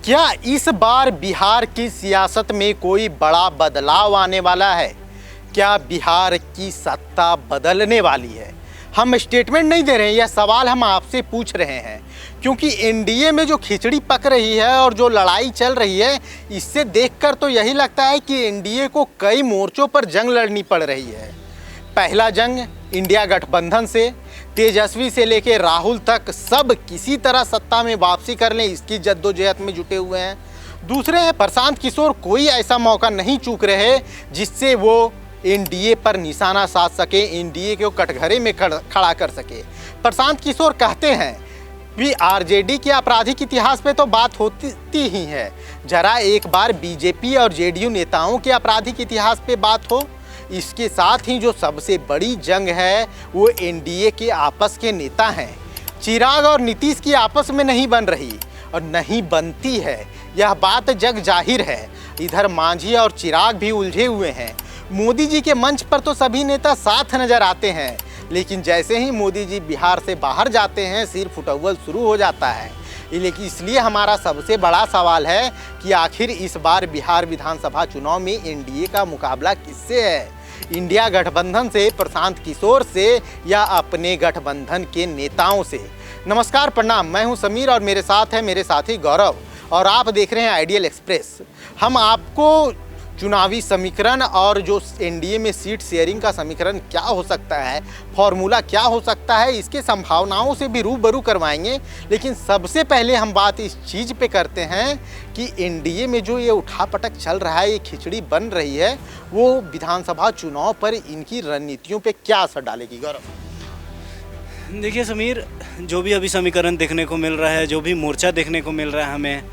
क्या इस बार बिहार की सियासत में कोई बड़ा बदलाव आने वाला है? क्या बिहार की सत्ता बदलने वाली है? हम स्टेटमेंट नहीं दे रहे हैं, यह सवाल हम आपसे पूछ रहे हैं क्योंकि एनडीए में जो खिचड़ी पक रही है और जो लड़ाई चल रही है, इससे देखकर तो यही लगता है कि एनडीए को कई मोर्चों पर जंग लड़नी पड़ रही है। पहला जंग इंडिया गठबंधन से, तेजस्वी से लेकर राहुल तक सब किसी तरह सत्ता में वापसी कर लें, इसकी जद्दोजहद में जुटे हुए हैं। दूसरे हैं प्रशांत किशोर, कोई ऐसा मौका नहीं चूक रहे जिससे वो एनडीए पर निशाना साध सके, एनडीए को कटघरे में खड़ा कर सके। प्रशांत किशोर कहते हैं कि आरजेडी के आपराधिक इतिहास पे तो बात होती ही है, जरा एक बार बीजेपी और जेडीयू नेताओं के आपराधिक इतिहास पे बात हो। इसके साथ ही जो सबसे बड़ी जंग है वो एनडीए के आपस के नेता हैं। चिराग और नीतीश की आपस में नहीं बन रही और नहीं बनती है, यह बात जग जाहिर है। इधर मांझी और चिराग भी उलझे हुए हैं। मोदी जी के मंच पर तो सभी नेता साथ नजर आते हैं, लेकिन जैसे ही मोदी जी बिहार से बाहर जाते हैं सिर फुटअव्वल शुरू हो जाता है। लेकिन इसलिए हमारा सबसे बड़ा सवाल है कि आखिर इस बार बिहार विधानसभा चुनाव में एनडीए का मुकाबला किससे है? इंडिया गठबंधन से, प्रशांत किशोर से या अपने गठबंधन के नेताओं से? नमस्कार, प्रणाम, मैं हूं समीर और मेरे साथ है मेरे साथी गौरव और आप देख रहे हैं आइडियल एक्सप्रेस। हम आपको चुनावी समीकरण और जो एनडीए में सीट शेयरिंग का समीकरण क्या हो सकता है, फॉर्मूला क्या हो सकता है, इसके संभावनाओं से भी रूबरू करवाएंगे। लेकिन सबसे पहले हम बात इस चीज़ पे करते हैं कि एनडीए में जो ये उठापटक चल रहा है, ये खिचड़ी बन रही है, वो विधानसभा चुनाव पर इनकी रणनीतियों पे क्या असर डालेगी? गौरव, देखिए समीर, जो भी अभी समीकरण देखने को मिल रहा है, जो भी मोर्चा देखने को मिल रहा है, हमें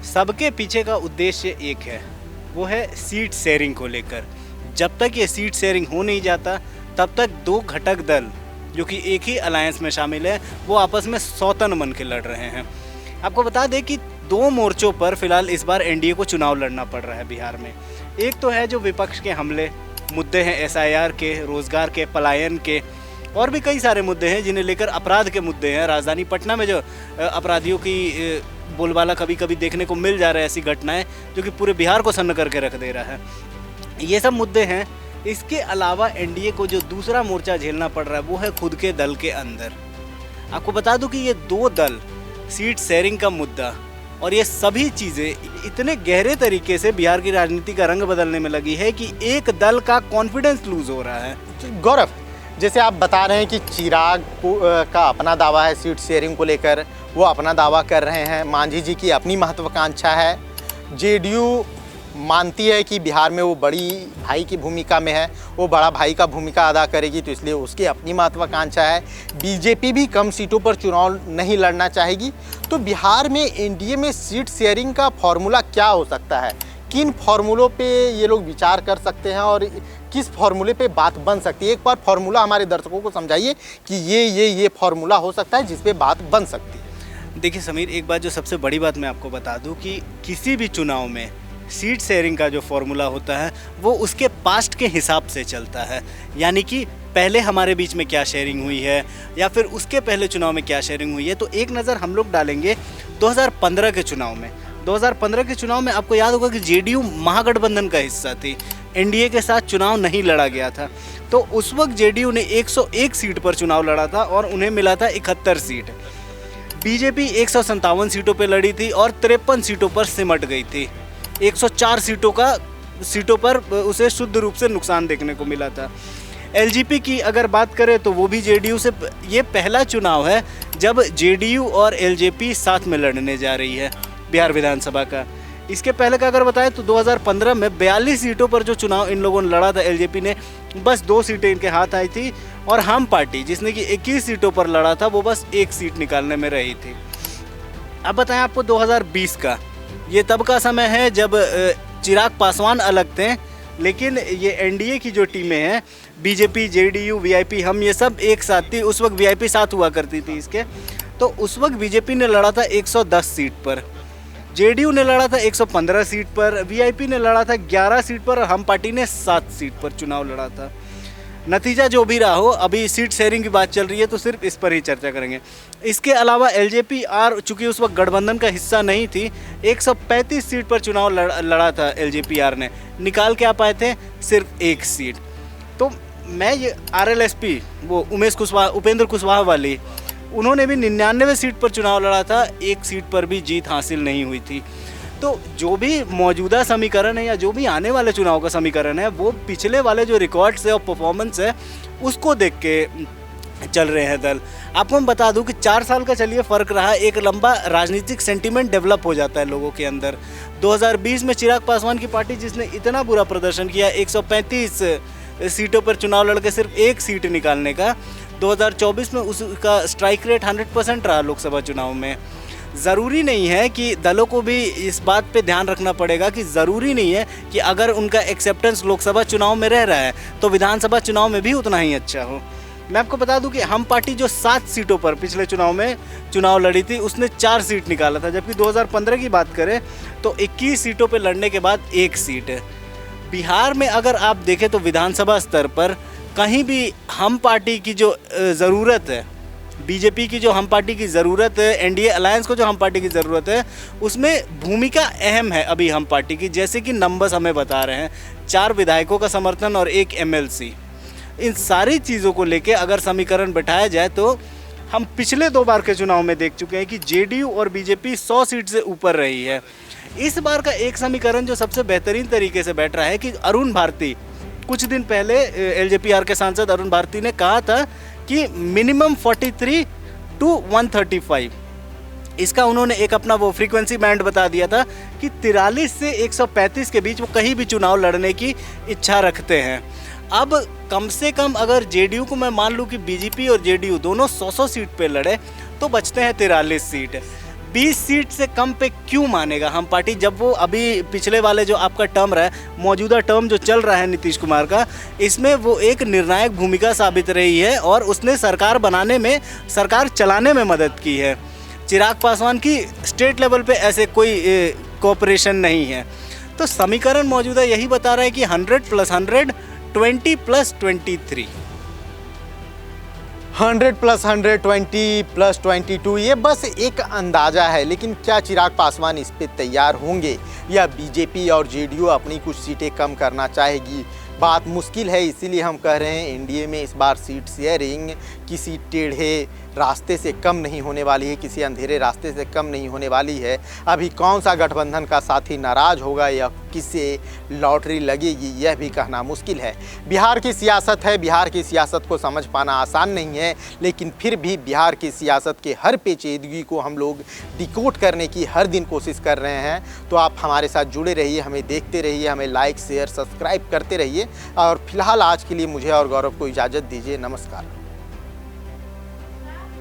सबके पीछे का उद्देश्य एक है, वो है सीट शेयरिंग को लेकर। जब तक ये सीट शेयरिंग हो नहीं जाता तब तक दो घटक दल जो कि एक ही अलायंस में शामिल है वो आपस में सौतन बन के लड़ रहे हैं। आपको बता दें कि दो मोर्चों पर फिलहाल इस बार एनडीए को चुनाव लड़ना पड़ रहा है बिहार में। एक तो है जो विपक्ष के हमले मुद्दे हैं, एसआईआर के, रोजगार के, पलायन के, और भी कई सारे मुद्दे हैं जिन्हें लेकर अपराध के मुद्दे हैं। राजधानी पटना में जो अपराधियों की बोलबाला कभी कभी देखने को मिल जा रहा है, ऐसी घटनाएं जो कि पूरे बिहार को सन्न करके रख दे रहा है, ये सब मुद्दे हैं। इसके अलावा एनडीए को जो दूसरा मोर्चा झेलना पड़ रहा है वो है खुद के दल के अंदर। आपको बता दूं कि ये दो दल, सीट शेयरिंग का मुद्दा और ये सभी चीज़ें इतने गहरे तरीके से बिहार की राजनीति का रंग बदलने में लगी है कि एक दल का कॉन्फिडेंस लूज हो रहा है। गौरव, जैसे आप बता रहे हैं कि चिराग का अपना दावा है सीट शेयरिंग को लेकर, वो अपना दावा कर रहे हैं। मांझी जी की अपनी महत्वाकांक्षा है। जेडीयू मानती है कि बिहार में वो बड़ी भाई की भूमिका में है, वो बड़ा भाई का भूमिका अदा करेगी, तो इसलिए उसकी अपनी महत्वाकांक्षा है। बीजेपी भी कम सीटों पर चुनाव नहीं लड़ना चाहेगी। तो बिहार में एनडीए में सीट शेयरिंग का फॉर्मूला क्या हो सकता है? किन फॉर्मूलों पे ये लोग विचार कर सकते हैं और किस फॉर्मूले पे बात बन सकती है? एक बार फॉर्मूला हमारे दर्शकों को समझाइए कि ये फॉर्मूला हो सकता है जिस पे बात बन सकती है। देखिए समीर, एक बात जो सबसे बड़ी बात मैं आपको बता दूं कि किसी भी चुनाव में सीट शेयरिंग का जो फॉर्मूला होता है वो उसके पास्ट के हिसाब से चलता है। यानी कि पहले हमारे बीच में क्या शेयरिंग हुई है या फिर उसके पहले चुनाव में क्या शेयरिंग हुई है। तो एक नज़र हम लोग डालेंगे 2015 के चुनाव में। 2015 के चुनाव में आपको याद होगा कि जेडीयू महागठबंधन का हिस्सा थी, एनडीए के साथ चुनाव नहीं लड़ा गया था। तो उस वक्त जेडीयू ने 101 सीट पर चुनाव लड़ा था और उन्हें मिला था 71 सीट। बीजेपी 157 सीटों पर लड़ी थी और 53 सीटों पर सिमट गई थी। 104 सीटों पर उसे शुद्ध रूप से नुकसान देखने को मिला था। एलजेपी की अगर बात करें तो वो भी जेडीयू से, ये पहला चुनाव है जब जेडीयू और एलजेपी साथ में लड़ने जा रही है बिहार विधानसभा का। इसके पहले का अगर बताएं तो 2015 में 42 सीटों पर जो चुनाव इन लोगों ने लड़ा था, एलजेपी ने बस 2 सीटें इनके हाथ आई थी और हम पार्टी जिसने कि 21 सीटों पर लड़ा था वो बस 1 सीट निकालने में रही थी। अब बताएं आपको 2020 का, ये तब का समय है जब चिराग पासवान अलग थे, लेकिन ये एनडीए की जो टीमें हैं, बीजेपी, जेडीयू, वीआईपी, हम ये सब एक साथ थी। उस वक्त वीआईपी साथ हुआ करती थी इसके। तो उस वक्त बीजेपी ने लड़ा था 110 सीट पर, जेडीयू ने लड़ा था 115 सीट पर, वीआईपी ने लड़ा था 11 सीट पर और हम पार्टी ने 7 सीट पर चुनाव लड़ा था। नतीजा जो भी रहा हो, अभी सीट शेयरिंग की बात चल रही है तो सिर्फ इस पर ही चर्चा करेंगे। इसके अलावा एलजेपीआर चूँकि उस वक्त गठबंधन का हिस्सा नहीं थी, 135 सीट पर चुनाव लड़ा था एलजेपीआर ने, निकाल के आ पाए थे सिर्फ 1 सीट। तो मैं ये आरएलएसपी वो उपेंद्र कुशवाहा वाली, उन्होंने भी 99 सीट पर चुनाव लड़ा था, 1 सीट पर भी जीत हासिल नहीं हुई थी। तो जो भी मौजूदा समीकरण है या जो भी आने वाले चुनाव का समीकरण है, वो पिछले वाले जो रिकॉर्ड्स है और परफॉर्मेंस है उसको देख के चल रहे हैं दल। आपको मैं बता दूं कि 4 साल का चलिए फ़र्क रहा, एक लंबा राजनीतिक सेंटीमेंट डेवलप हो जाता है लोगों के अंदर। 2020 में चिराग पासवान की पार्टी जिसने इतना बुरा प्रदर्शन किया, 135 सीटों पर चुनाव लड़के सिर्फ 1 सीट निकालने का, 2024 में उसका स्ट्राइक रेट 100% रहा लोकसभा चुनाव में। ज़रूरी नहीं है कि दलों को भी इस बात पे ध्यान रखना पड़ेगा कि ज़रूरी नहीं है कि अगर उनका एक्सेप्टेंस लोकसभा चुनाव में रह रहा है तो विधानसभा चुनाव में भी उतना ही अच्छा हो। मैं आपको बता दूं कि हम पार्टी जो 7 सीटों पर पिछले चुनाव में चुनाव लड़ी थी, उसने 4 सीट निकाला था, जबकि 2015 की बात करें तो 21 सीटों पर लड़ने के बाद 1 सीट है। बिहार में अगर आप देखें तो विधानसभा स्तर पर कहीं भी हम पार्टी की जो ज़रूरत है, बीजेपी की जो हम पार्टी की ज़रूरत है, एनडीए अलायंस को जो हम पार्टी की ज़रूरत है, उसमें भूमिका अहम है अभी हम पार्टी की। जैसे कि नंबर्स हमें बता रहे हैं, 4 विधायकों का समर्थन और 1 एमएलसी। इन सारी चीज़ों को लेके अगर समीकरण बैठाया जाए तो हम पिछले 2 बार के चुनाव में देख चुके हैं कि जेडीयू और बीजेपी 100 सीट से ऊपर रही है। इस बार का एक समीकरण जो सबसे बेहतरीन तरीके से बैठ रहा है कि अरुण भारती, कुछ दिन पहले एलजेपीआर के सांसद अरुण भारती ने कहा था कि मिनिमम 43 to 135, इसका उन्होंने एक अपना वो फ्रीक्वेंसी बैंड बता दिया था कि 43 से 135 के बीच वो कहीं भी चुनाव लड़ने की इच्छा रखते हैं। अब कम से कम अगर जेडीयू को मैं मान लूँ कि बीजेपी और जेडीयू दोनों 100 सीट पे लड़े तो बचते हैं 43 सीट। 20 सीट से कम पे क्यों मानेगा हम पार्टी, जब वो अभी पिछले वाले जो आपका टर्म रहा है, मौजूदा टर्म जो चल रहा है नीतीश कुमार का, इसमें वो एक निर्णायक भूमिका साबित रही है और उसने सरकार बनाने में, सरकार चलाने में मदद की है। चिराग पासवान की स्टेट लेवल पे ऐसे कोई कोऑपरेशन नहीं है। तो समीकरण मौजूदा यही बता रहा है कि 100 + 100 20 + 23। 100 + 100 20 + 22, ये बस एक अंदाज़ा है, लेकिन क्या चिराग पासवान इस पे तैयार होंगे या बीजेपी और जेडीयू अपनी कुछ सीटें कम करना चाहेगी? बात मुश्किल है, इसीलिए हम कह रहे हैं एनडीए में इस बार सीट शेयरिंग किसी टेढ़े रास्ते से कम नहीं होने वाली है, किसी अंधेरे रास्ते से कम नहीं होने वाली है। अभी कौन सा गठबंधन का साथी नाराज होगा या किसे लॉटरी लगेगी, यह भी कहना मुश्किल है। बिहार की सियासत है, बिहार की सियासत को समझ पाना आसान नहीं है, लेकिन फिर भी बिहार की सियासत के हर पेचीदगी को हम लोग डिकोड करने की हर दिन कोशिश कर रहे हैं। तो आप हमारे साथ जुड़े रहिए, हमें देखते रहिए, हमें लाइक शेयर सब्सक्राइब करते रहिए। और फिलहाल आज के लिए मुझे और गौरव को इजाज़त दीजिए। नमस्कार।